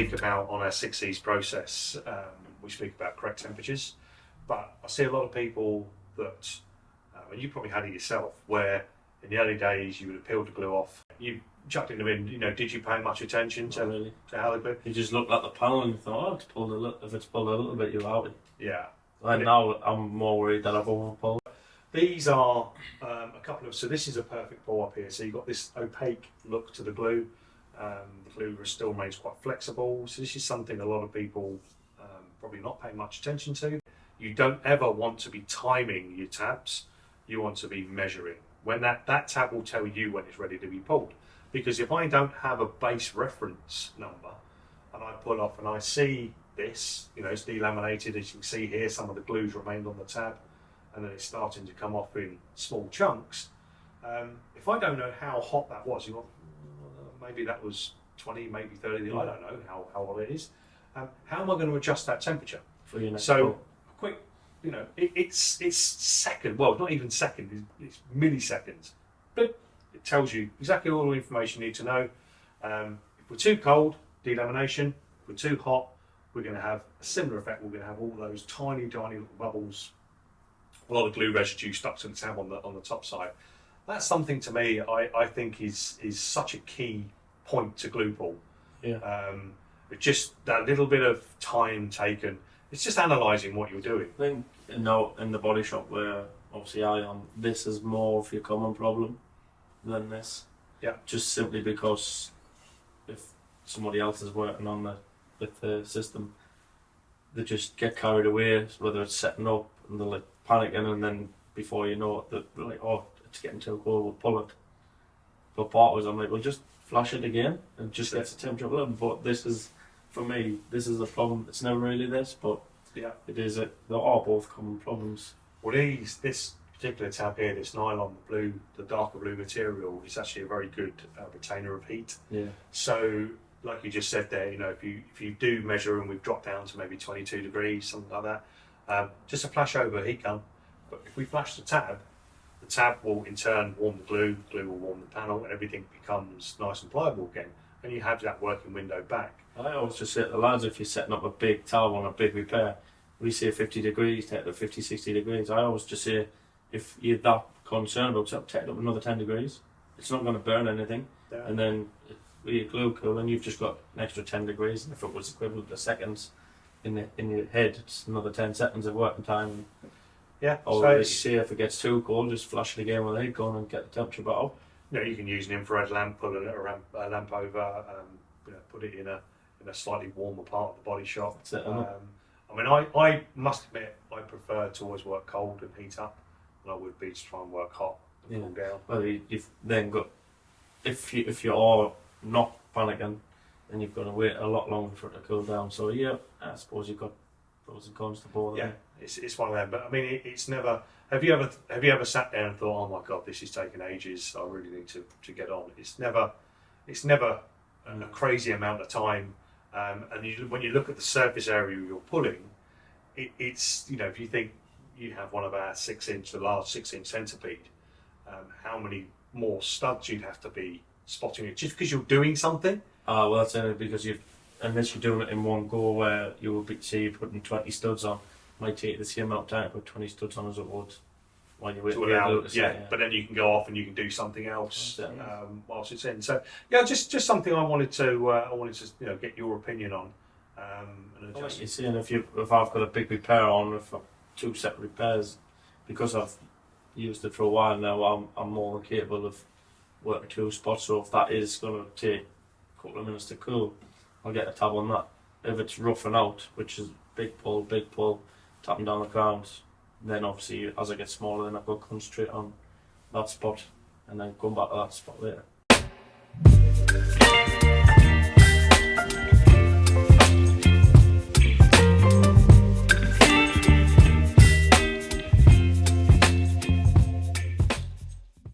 speak about on our 6Cs process, we speak about correct temperatures, but I see a lot of people that, and you probably had it yourself, where in the early days you would have peeled the glue off, you chucked it in the bin, did you pay much attention to how the glue? You just looked at the panel and you thought, oh, if it's pulled a little bit, you're out. Yeah. And now I'm more worried that I've overpulled. These are a couple of, so this is a perfect pull up here. So you've got this opaque look to the glue. The glue still remains quite flexible. So this is something a lot of people probably not paying much attention to. You don't ever want to be timing your tabs. You want to be measuring. When that tab will tell you when it's ready to be pulled. Because if I don't have a base reference number and I pull off and I see this, it's delaminated, as you can see here, some of the glue's remained on the tab and then it's starting to come off in small chunks. If I don't know how hot that was, maybe that was 20, maybe 30, I don't know how hot it is. How am I going to adjust that temperature? For your next pull? Quick, it's second, well, not even second, it's milliseconds. But it tells you exactly all the information you need to know. If we're too cold, delamination. If we're too hot, we're going to have a similar effect. We're going to have all those tiny little bubbles, a lot of glue residue stuck to the tab on the top side. That's something to me I think is such a key point to glue pull. Yeah. Just that little bit of time taken. It's just analysing what you're doing. I think in the body shop where obviously this is more of your common problem than this. Yeah. Just simply because if somebody else is working on with the system, they just get carried away, whether it's setting up and they're like panicking, and then before you know it, they're like, oh, it's getting too cold, we'll pull it. But part was, I'm like, well, just flash it again and just get the temperature up a little. But this is, for me, this is a problem. It's never really this, but yeah, it is. There are both common problems. Well, this particular tab here, this nylon blue, the darker blue material, is actually a very good retainer of heat. Yeah. So, like you just said there, if you do measure and we've dropped down to maybe 22 degrees, something like that, just a flash over heat gun. But if we flash the tab will in turn warm the glue will warm the panel, and everything becomes nice and pliable again. And you have that working window back. I always just say to the lads, if you're setting up a big towel on a big repair, we say 50 degrees, take it to 50, 60 degrees. I always just say, if you're that concerned about it, take it up another 10 degrees. It's not going to burn anything. Yeah. And then with your glue cooling, you've just got an extra 10 degrees. And if it was equivalent to seconds in your head, it's another 10 seconds of working time. Yeah. Or so you say if it gets too cold, just flash it again with a heat gun and get the temperature back up. You can use an infrared lamp, put a lamp over, put it in a slightly warmer part of the body shop. I must admit, I prefer to always work cold and heat up, than I would be to try and work hot and cool down. Well, you've then got, if you are not panicking, then you've got to wait a lot longer for it to cool down. So yeah, I suppose you've got pros and cons to both. Yeah, it's one of them. But I mean, it's never. Have you ever sat down and thought, oh my god, this is taking ages. I really need to get on. It's never a crazy amount of time. And when you look at the surface area you're pulling, it's if you think you have one of our the large 6-inch centipede, how many more studs you'd have to be spotting it just because you're doing something. Well, that's only because unless you're doing it in one go, where you will say you're putting 20 studs on, it might take the same amount of time to put 20 studs on as it would while you're waiting for the glue to set. Yeah, but then you can go off and you can do something else whilst it's in. So yeah, just something I wanted to get your opinion on. Like you're saying, if I've got a big repair on with 2 separate repairs, because I've used it for a while now, I'm more than capable of working 2 spots. So if that is going to take a couple of minutes to cool, I'll get a tab on that. If it's roughing out, which is big pull, tapping down the ground, then obviously as I get smaller, then I've got to concentrate on that spot and then come back to that spot later.